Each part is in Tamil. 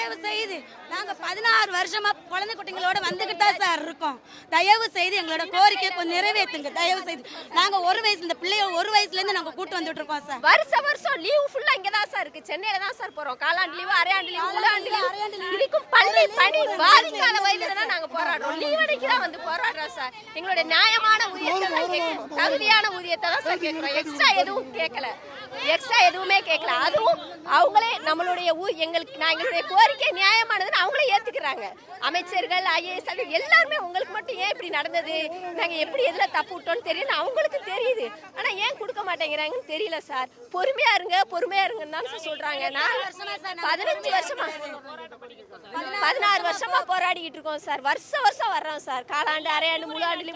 தயவு செய்து நாங்க 16 வருஷமா குழந்தை குட்டிங்களோட வந்துகிட்டு தான் சார் இருக்கோம். தயவு செய்து எங்களோட கோரிக்கை கொஞ்சம் நிறைவேற்றுங்க. தயவு செய்து நாங்க ஒரு வயசு இந்த பிள்ளைய ஒரு வயசுல இருந்து நாங்க கூட்டு வந்துட்டு இருக்கோம் சார். வருஷம் லீவ் ஃபுல்லா இங்க தான் சார் இருக்கு. சென்னையில தான் சார் போறோம். காலாண்டு லீவு, அரையாண்டு லீவு, முழாண்டு லீவு, இதுக்கும் பள்ளி பணி பாதிக்காத வயதுல தான் நாங்க போராடுறோம். லீவ் அன்னைக்கு தான் வந்து போராடுறோம் சார். எங்களோட நியாயமான ஊதியத்தை தான் கேட்கிறோம். தகுதியான ஊதியத்தை தான் சார் கேட்கிறோம். எக்ஸ்ட்ரா எதுவும் கேட்கல. எக்ஸ்ட்ரா எதுவுமே கேட்கல. அதுவும் அவங்களே நம்மளுடைய எங்களுடைய கோரிக்கை நியாயமானதுன்னு அவங்களே ஏத்துக்கிறாங்க. அமைச்சர்கள், ஐஏஎஸ் எல்லாருமே உங்களுக்கு மட்டும் ஏன் இப்படி நடந்தது, நாங்க எப்படி எதுல தப்பு விட்டோம்னு தெரியும் அவங்களுக்கு தெரியுது. ஆனா ஏன் கொடுக்க மாட்டேங்கிறாங்கன்னு தெரியல சார். பொறுமையா இருங்கன்னு தான் சொல்றாங்க. நான் 15 வருஷமா 16 வருஷமா போராடிக்கிட்டு இருக்கோம் சார். வருஷம் வர்றோம் சார். காலாண்டு, அரையாண்டு, முழாண்டு.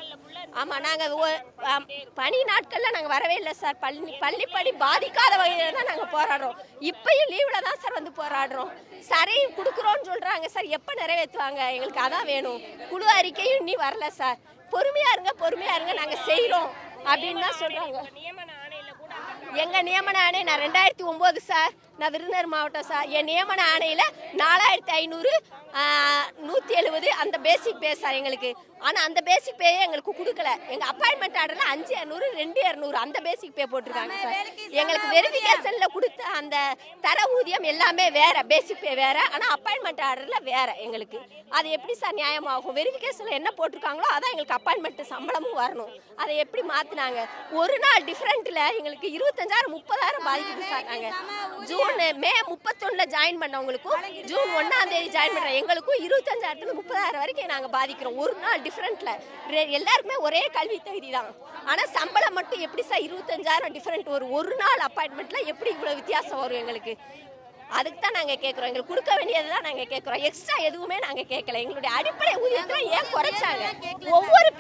ஆமா, நாங்க பனி நாட்கள்ல நாங்க வரவே இல்லை சார். பள்ளி பணி பாதிக்காத வகையில தான் நாங்க போராடுறோம். இப்பயும் லீவ்ல தான் சார் வந்து போராடுறோம். சரையும் கொடுக்குறோம்னு சொல்றாங்க சார். எப்ப நிறைவேற்றுவாங்க? எங்களுக்கு அதான் வேணும். குழு அறிக்கையும் இன்னி வரல சார். பொறுமையா இருங்க, நாங்க செய்யறோம் அப்படின்னு தான் சொல்றாங்க. எங்க நியமன ஆணை நான் 2009 சார். நான் விருதுநகர் மாவட்டம் சார். என் நியமன ஆணையில 4500 170 அந்த பேசிக் பே சார் எங்களுக்கு. ஆனா அந்த பேசிக் பே எங்களுக்கு கொடுக்கல. எங்க அப்பாயின்மெண்ட் ஆர்டர்ல 5200 2200 அந்த பேசிக் பே போட்டிருக்காங்க சார். எங்களுக்கு வெரிஃபிகேஷன்ல கொடுத்த அந்த தர ஊதியம் எல்லாமே வேற, பேசிக் பே வேற, ஆனா அப்பாயின்மெண்ட் ஆர்டர்ல வேற எங்களுக்கு. அது எப்படி சார் நியாயமாகும்? வெரிஃபிகேஷன்ல என்ன போட்டிருக்காங்களோ அதான் எங்களுக்கு அப்பாயின்மெண்ட் சம்பளமும் வரணும். அதை எப்படி மாத்தினாங்க? ஒரு நாள் டிஃபரெண்ட்ல எங்களுக்கு 25,000 30,000 பாதிக்குது சார். நாங்க மே 31 ஜாயின் பண்ணவங்களுக்கும் ஜூன் 1ஆம் தேதி ஜாயின் பண்ற எங்களுக்கும் 25,000 30,000 வரைக்கும் நாங்க பாதிக்கிறோம். ஒரு நாள் டிஃபரெண்ட்ல எல்லாருக்குமே ஒரே கல்வி தகுதி தான். ஆனா சம்பளம் மட்டும் எப்படி சார் 25,000 டிஃபரெண்ட் வரும்? ஒரு நாள் அப்பாயின்மெண்ட்ல எப்படி இவ்வளவு வித்தியாசம் வரும் எங்களுக்கு? அதுக்கு தான் நாங்க கேட்கிறோம். எங்களுக்கு கொடுக்க வேண்டியதுதான் நாங்க கேட்கிறோம். எக்ஸ்ட்ரா எதுவுமே நாங்க கேட்கல. எங்களுடைய அடிப்படை ஊதியத்தை ஏன் குறைச்சாங்க? ஒவ்வொரு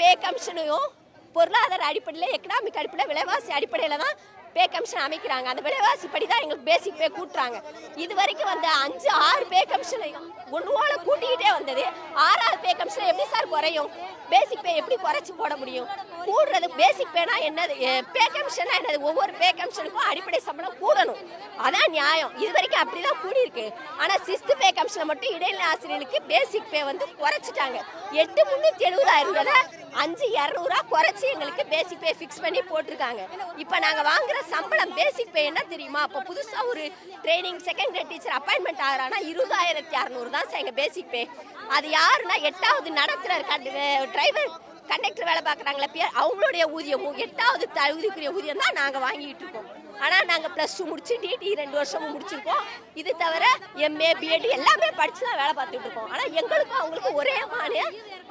பே கமிஷனையும் பொருளாதார அடிப்படையில், எக்கனாமிக் அடிப்படையில், விலைவாசி அடிப்படையில் தான் பே கமிஷன் அமைக்கிறாங்க. அந்த விலைவாசி படி தான் எங்களுக்கு பேசிக் பே கூட்டுறாங்க. இது வரைக்கும் வந்து 5-6 பே கமிஷனையும் ஒன்றுவோல கூட்டிக்கிட்டே வந்தது. 6வது பே கமிஷன் எப்படி சார் குறையும்? பேசிக் பே எப்படி குறைச்சி போட முடியும்? கூடுறது பேசிக் பேனா என்னது, பே கமிஷனா என்னது? ஒவ்வொரு பே கமிஷனுக்கும் அடிப்படை சம்பளம் கூடணும். அதான் நியாயம். இது வரைக்கும் அப்படிதான் கூடி இருக்கு. ஆனா 6th பே கமிஷனை மட்டும் இடைநிலை ஆசிரியர்களுக்கு பேசிக் பே வந்து குறைச்சிட்டாங்க. 8,370 இருந்ததை 5,200 குறைச்சி எங்களுக்கு பேசிக் பே ஃபிக்ஸ் பண்ணி போட்டிருக்காங்க. இப்போ நாங்க வாங்குற சம்பளம் பேசிக் பே என்ன தெரியுமா? அப்போ புதுசா ஒரு training second grade teacher appointment ஆகிறானா 20,600 தான் சார் எங்க பேசிக் பே. அது யாருன்னா 8வது நடத்துற டிரைவர் கண்டக்டர் வேலை பார்க்குறாங்களே அவங்களுடைய ஊதியமும் 8வது தகுதிக்குரிய ஊதியம் தான் நாங்கள் வாங்கிட்டு இருக்கோம். ஆனால் நாங்கள் +2 முடிச்சு டிடி 2 வருஷமும் முடிச்சிருக்கோம். இது தவிர MA BEd எல்லாமே படித்து தான் வேலை பார்த்துட்டு இருக்கோம். ஆனால் எங்களுக்கும் அவங்களுக்கும் ஒரே மாதிரி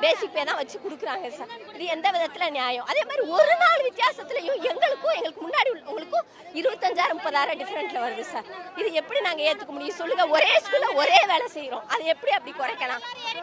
பேசிக் பே தான் வச்சு கொடுக்குறாங்க சார். இது எந்த விதத்தில் நியாயம்? அதே மாதிரி ஒரு நாள் வித்தியாசத்துலையும் எங்களுக்கு முன்னாடி உள்ளவங்களுக்கும் 25,000 30,000 டிஃப்ரெண்ட்ல வருது சார். இது எப்படி நாங்கள் ஏற்றுக்க முடியும் சொல்லுங்கள்? ஒரே ஸ்கூலில் ஒரே வேலை செய்கிறோம். அது எப்படி அப்படி குறைக்கலாம்?